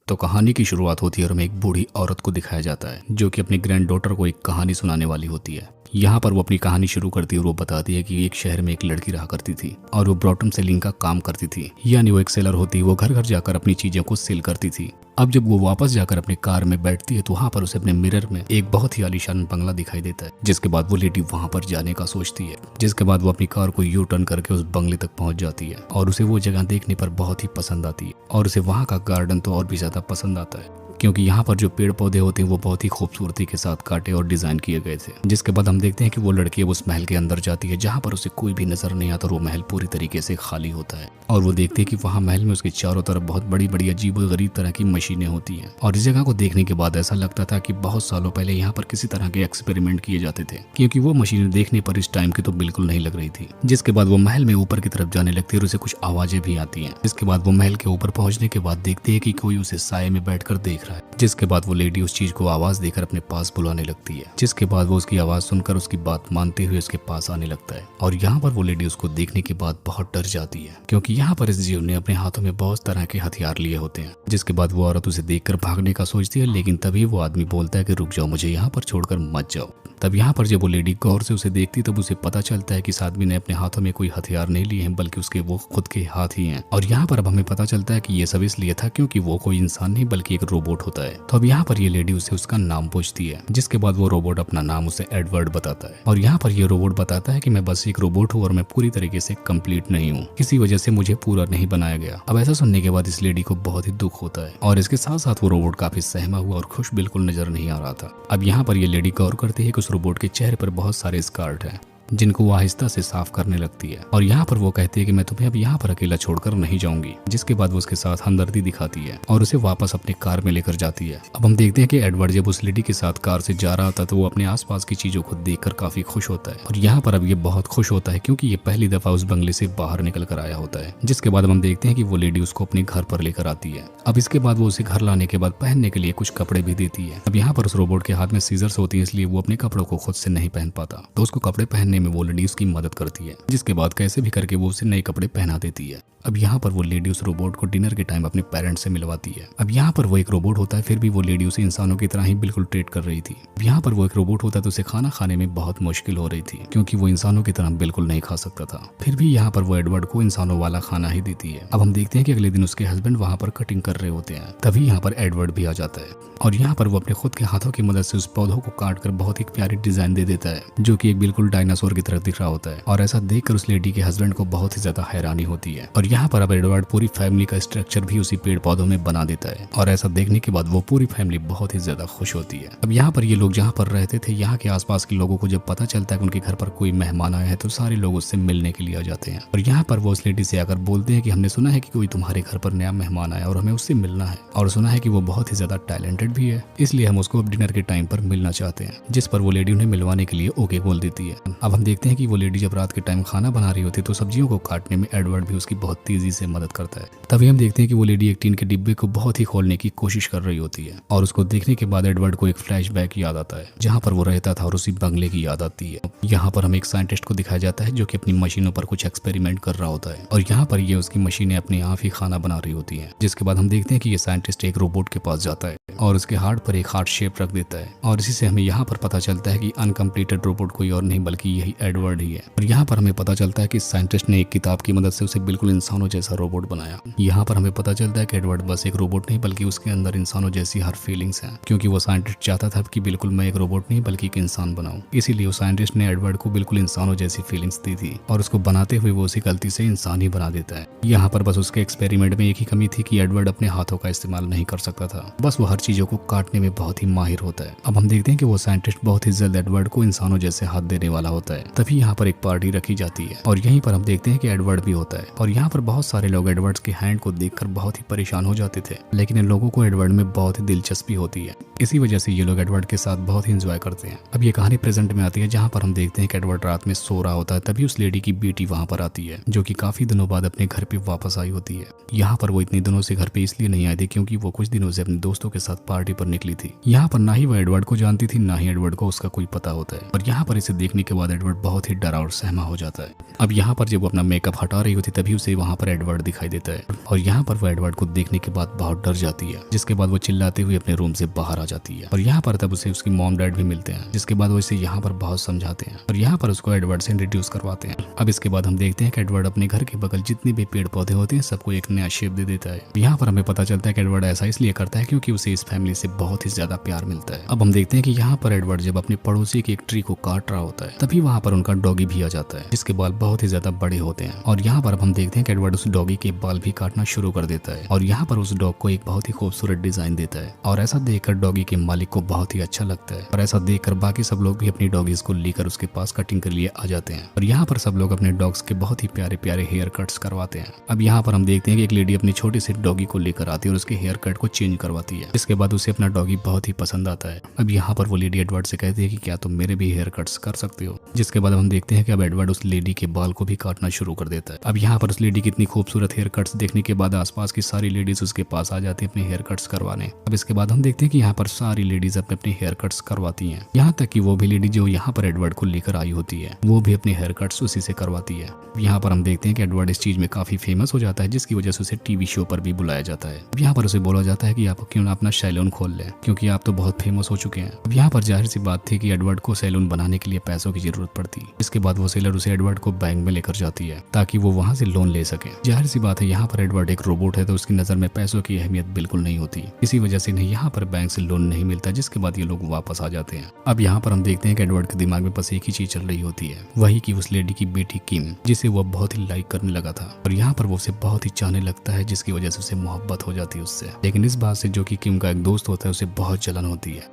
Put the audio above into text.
तो कहानी की शुरुआत होती है और हमें एक बूढ़ी औरत को दिखाया जाता है जो कि अपनी ग्रैंड डॉटर को एक कहानी सुनाने वाली होती है। यहाँ पर वो अपनी कहानी शुरू करती है और वो बताती है कि एक शहर में एक लड़की रहा करती थी और वो बॉटम सेलिंग का काम करती थी, यानी वो एक सेलर होती। वो घर घर जाकर अपनी चीजों को सेल करती थी। अब जब वो वापस जाकर अपनी कार में बैठती है तो वहाँ पर उसे अपने मिरर में एक बहुत ही आलीशान बंगला दिखाई देता है, जिसके बाद वो लेडी वहाँ पर जाने का सोचती है। जिसके बाद वो अपनी कार को यू टर्न करके उस बंगले तक पहुँच जाती है और उसे वो जगह देखने पर बहुत ही पसंद आती है और उसे वहाँ का गार्डन तो और भी ज्यादा पसंद आता है, क्योंकि यहाँ पर जो पेड़ पौधे होते हैं वो बहुत ही खूबसूरती के साथ काटे और डिजाइन किए गए थे। जिसके बाद हम देखते हैं कि वो लड़की उस महल के अंदर जाती है जहाँ पर उसे कोई भी नजर नहीं आता और वो महल पूरी तरीके से खाली होता है। और वो देखती है कि वहाँ महल में उसके चारों तरफ बहुत बड़ी बड़ी अजीब और गरीब तरह की मशीनें होती हैं। और इस जगह को देखने के बाद ऐसा लगता था कि बहुत सालों पहले यहाँ पर किसी तरह के एक्सपेरिमेंट किए जाते थे, क्योंकि वो मशीनें देखने पर इस टाइम की तो बिल्कुल नहीं लग रही थी। जिसके बाद वो महल में ऊपर की तरफ जाने लगती है और उसे कुछ आवाजें भी आती हैं। इसके बाद वो महल के ऊपर पहुंचने के बाद देखती है कि कोई उसे साये में बैठकर देख रहा है। जिसके बाद वो लेडी उस चीज को आवाज देकर अपने पास बुलाने लगती है। जिसके बाद वो उसकी आवाज सुनकर उसकी बात मानते हुए उसके पास आने लगता है। और यहाँ पर वो लेडी उसको देखने के बाद बहुत डर जाती है, क्योंकि यहाँ पर इस जीव ने अपने हाथों में बहुत तरह के हथियार लिए होते हैं। जिसके बाद वो औरत उसे देखकर भागने का सोचती है, लेकिन तभी वो आदमी बोलता है कि रुक जाओ, मुझे यहाँ पर छोड़कर मत जाओ। तब यहाँ पर जब वो लेडी गौर से उसे देखती तब उसे पता चलता है कि इस आदमी ने अपने हाथों में कोई हथियार नहीं लिए हैं, बल्कि उसके वो खुद के हाथ ही हैं। और यहाँ पर अब हमें पता चलता है कि ये सब इसलिए था क्योंकि वो कोई इंसान नहीं बल्कि एक रोबोट होता है। तो अब यहाँ पर ये लेडी उसे उसका नाम पूछती है। जिसके बाद वो रोबोट अपना नाम उसे एडवर्ड बताता है। और यहाँ पर ये रोबोट बताता है कि मैं बस एक रोबोट हूँ और मैं पूरी तरीके से कंप्लीट नहीं हूँ, किसी वजह से मुझे पूरा नहीं बनाया गया। अब ऐसा सुनने के बाद इस लेडी को बहुत ही दुख होता है और इसके साथ साथ वो रोबोट काफी सहमा हुआ और खुश बिल्कुल नजर नहीं आ रहा था। अब यहाँ पर ये लेडी गौर करती है कि उस रोबोट के चेहरे पर बहुत सारे स्कार्ट हैं, जिनको वो आहिस्ता से साफ करने लगती है। और यहाँ पर वो कहती है कि मैं तुम्हें अब यहाँ पर अकेला छोड़कर नहीं जाऊंगी। जिसके बाद वो उसके साथ हमदर्दी दिखाती है और उसे वापस अपनी कार में लेकर जाती है। अब हम देखते हैं कि एडवर्ड जब उस लेडी के साथ कार से जा रहा था तो वो अपने आसपास की चीजों को देखकर काफी खुश होता है। और यहाँ पर अब ये बहुत खुश होता है क्योंकि ये पहली दफा उस बंगले से बाहर निकल कर आया होता है। जिसके बाद हम देखते हैं कि वो लेडी उसको अपने घर पर लेकर आती है। अब इसके बाद वो उसे घर लाने के बाद पहनने के लिए कुछ कपड़े भी देती है। अब यहाँ पर उस रोबोट के हाथ में सीजर्स होती है, इसलिए वो अपने कपड़ों को खुद से नहीं पहन पाता, तो उसको कपड़े पहनने में वो लेडी उसकी मदद करती है। जिसके बाद कैसे भी करके वो उसे नए कपड़े पहना देती है। अब यहाँ पर वो लेडी उस रोबोट को डिनर के टाइम अपने पेरेंट्स से मिलवाती है। अब यहाँ पर वो एक रोबोट होता है, फिर भी वो लेडी उसे इंसानों की तरह ही बिल्कुल ट्रीट कर रही थी। अब यहाँ पर वो एक रोबोट होता है तो उसे खाना खाने में बहुत मुश्किल हो रही थी, क्योंकि वो इंसानों की तरह बिल्कुल नहीं खा सकता था। फिर भी यहाँ पर वो एडवर्ड को इंसानों वाला खाना ही देती है। अब हम देखते हैं कि अगले दिन उसके हस्बैंड वहाँ पर कटिंग कर रहे होते हैं। तभी यहाँ पर एडवर्ड भी आ जाता है और यहाँ पर वो अपने खुद के हाथों की मदद से उस पौधों को काट कर बहुत ही प्यारी डिजाइन दे देता है, जो कि एक बिल्कुल डायनासोर की तरह दिख रहा होता है। और ऐसा देखकर उस लेडी के हस्बैंड को बहुत ही ज्यादा हैरानी होती है। और यहाँ पर अब एडवर्ड पूरी फैमिली का स्ट्रक्चर भी उसी पेड़ पौधों में बना देता है। और ऐसा देखने के बाद वो पूरी फैमिली बहुत ही ज्यादा खुश होती है। अब यहाँ पर ये लोग जहाँ पर रहते थे, यहाँ के आसपास के लोगों को जब पता चलता है कि उनके घर पर कोई मेहमान आया है तो सारे लोग उससे मिलने के लिए आ जाते हैं। और यहाँ पर वो उस लेडी से आकर बोलते हैं कि हमने सुना है कि कोई तुम्हारे घर पर नया मेहमान आया और हमें उससे मिलना है, और सुना है कि वो बहुत ही ज्यादा टैलेंटेड भी है, इसलिए हम उसको अब डिनर के टाइम पर मिलना चाहते हैं। जिस पर वो लेडी उन्हें मिलवाने के लिए ओके बोल देती है। अब हम देखते हैं कि वो लेडी जब रात के टाइम खाना बना रही होती है तो सब्जियों को काटने में एडवर्ड भी उसकी बहुत तेजी से मदद करता है। तभी हम देखते हैं कि वो लेडी एक टीन के डिब्बे को बहुत ही खोलने की कोशिश कर रही होती है और उसको देखने के बाद एडवर्ड को एक फ्लैशबैक याद आता है जहाँ पर वो रहता था और उसी बंगले की याद आती है। यहाँ पर हमें एक साइंटिस्ट को दिखाया जाता है जो कि अपनी मशीनों पर कुछ एक्सपेरिमेंट कर रहा होता है और यहाँ पर ये उसकी मशीनें अपने आप ही खाना बना रही होती हैं। जिसके बाद हम देखते हैं कि ये साइंटिस्ट एक रोबोट के पास जाता है और उसके हार्ट पर एक हार्ट शेप रख देता है। और इसी से हमें यहाँ पर पता चलता है कि अनकम्प्लीटेड रोबोट कोई और नहीं बल्कि यही एडवर्ड ही है। और यहाँ पर हमें पता चलता है कि साइंटिस्ट ने एक किताब की मदद से उसे बिल्कुल इंसानों जैसा रोबोट बनाया। यहाँ पर हमें पता चलता है कि एडवर्ड बस एक रोबोट नहीं बल्कि उसके अंदर इंसानों जैसी हर फीलिंग्स हैं, क्योंकि वो साइंटिस्ट चाहता था कि बिल्कुल मैं एक रोबोट नहीं बल्कि एक इंसान बनाऊं। इसीलिए वो साइंटिस्ट ने एडवर्ड को बिल्कुल इंसानों जैसी फीलिंग्स दी थी और उसको बनाते हुए वो उसी गलती से इंसान ही बना देता है। यहाँ पर बस उसके एक्सपेरिमेंट में एक ही कमी थी कि एडवर्ड अपने हाथों का इस्तेमाल नहीं कर सकता था, बस वो हर चीजों को काटने में बहुत ही माहिर होता है। अब हम देखते हैं कि वो साइंटिस्ट बहुत ही जल्द एडवर्ड को इंसानों जैसे हाथ देने वाला होता है। तभी यहाँ पर एक पार्टी रखी जाती है और यहीं पर हम देखते हैं कि एडवर्ड भी होता है। और यहाँ पर बहुत सारे लोग एडवर्ड के हैंड को देखकर बहुत ही परेशान हो जाते थे, लेकिन इन लोगों को एडवर्ड में बहुत ही दिलचस्पी होती है। इसी वजह से ये लोग एडवर्ड के साथ बहुत ही एंजॉय करते हैं। अब ये कहानी प्रेजेंट में आती है जहाँ पर हम देखते हैं कि एडवर्ड रात में सो रहा होता है। तभी उस लेडी की बेटी वहाँ पर आती है जो कि काफी दिनों बाद अपने घर पे वापस आई होती है। यहाँ पर वो इतने दिनों से घर पे इसलिए नहीं आई थी क्योंकि वो कुछ दिनों से अपने दोस्तों के साथ साथ पार्टी पर निकली थी। यहाँ पर ना ही वो एडवर्ड को जानती थी, ना ही एडवर्ड को उसका कोई पता होता है। और यहाँ पर इसे देखने के बाद एडवर्ड बहुत ही डरा और सहमा हो जाता है। अब यहाँ पर जब वो अपना मेकअप हटा रही होती तभी उसे वहाँ पर एडवर्ड दिखाई देता है और यहाँ पर वो एडवर्ड को देखने के बाद बहुत डर जाती है, जिसके बाद वो चिल्लाते हुए अपने रूम से बाहर आ जाती है। और यहाँ पर तब उसे उसकी मॉम डैड भी मिलते हैं, जिसके बाद वो इसे यहाँ पर बहुत समझाते हैं और यहाँ पर उसको एडवर्ड से इंट्रोड्यूस करवाते हैं। अब इसके बाद हम देखते हैं कि एडवर्ड अपने घर के बगल जितने भी पेड़ पौधे होते हैं सबको एक नया शेप दे देता है। यहाँ पर हमें पता चलता है कि एडवर्ड ऐसा इसलिए करता है क्योंकि उसे इस फैमिली से बहुत ही ज्यादा प्यार मिलता है। अब हम देखते हैं कि यहाँ पर एडवर्ड जब अपने पड़ोसी की एक ट्री को काट रहा होता है तभी वहाँ पर उनका डॉगी भी आ जाता है, जिसके बाल बहुत ही ज्यादा बड़े होते हैं। और यहाँ पर अब हम देखते हैं कि एडवर्ड उस डॉगी के बाल भी काटना शुरू कर देता है और यहाँ पर उस डॉग को एक बहुत ही खूबसूरत डिजाइन देता है और ऐसा देखकर डॉगी के मालिक को बहुत ही अच्छा लगता है। और ऐसा देखकर बाकी सब लोग भी अपनी डॉगीज को लेकर उसके पास कटिंग के लिए आ जाते हैं और यहाँ पर सब लोग अपने डॉग्स के बहुत ही प्यारे प्यारे हेयर कट्स करवाते हैं। अब यहाँ पर हम देखते हैं कि एक लेडी अपनी छोटी सी डॉगी को लेकर आती है और उसके हेयर कट को चेंज करवाती है। इसके बाद उसे अपना डॉगी बहुत ही पसंद आता है। अब यहाँ पर वो लेडी एडवर्ड से कहती है कि क्या तुम मेरे भी हेयर कट्स कर सकते हो, जिसके बाद हम देखते हैं कि अब एडवर्ड उस लेडी के बाल को भी काटना शुरू कर देता है। अब यहाँ पर उस लेडी की इतनी खूबसूरत हेयर कट्स देखने के बाद आसपास की सारी लेडीज उसके पास आ जाती है अपने हेयर कट्स करवाने। अब इसके बाद हम देखते हैं कि यहाँ पर सारी लेडीज अपने अपने हेयर कट्स करवाती हैं, यहाँ तक कि वो भी लेडी जो यहाँ पर एडवर्ड को लेकर आई होती है वो भी अपने हेयर कट्स उसी से करवाती है। यहाँ पर हम देखते हैं कि एडवर्ड इस चीज में काफी फेमस हो जाता है, जिसकी वजह से उसे टीवी शो पर भी बुलाया जाता है। अब यहाँ पर उसे बोला जाता है कि आप क्यों ना अपना सैलून खोल लें, क्योंकि आप तो बहुत फेमस हो चुके हैं। अब यहाँ पर जाहिर सी बात थी कि एडवर्ड को सैलून बनाने के लिए पैसों की जरूरत पड़ती। इसके बाद वो सेलर उसे एडवर्ड को बैंक में लेकर जाती है ताकि वो वहाँ से लोन ले सके। जाहिर सी बात है यहाँ पर एडवर्ड एक रोबोट है तो उसकी नजर में पैसों की अहमियत बिल्कुल नहीं होती, इसी वजह से इन्हें यहाँ पर बैंक से लोन नहीं मिलता, जिसके बाद ये लोग वापस आ जाते हैं। अब यहाँ पर हम देखते हैं कि एडवर्ड के दिमाग में बस एक ही चीज चल रही होती है, वही कि उस लेडी की बेटी किम, जिसे वो बहुत ही लाइक करने लगा था और यहाँ पर वो उसे बहुत ही चाहने लगता है, जिसकी वजह से उसे मोहब्बत हो जाती है उससे। लेकिन इस बात से जो कि किम का एक दोस्त होता है उसे बहुत जलन होती है।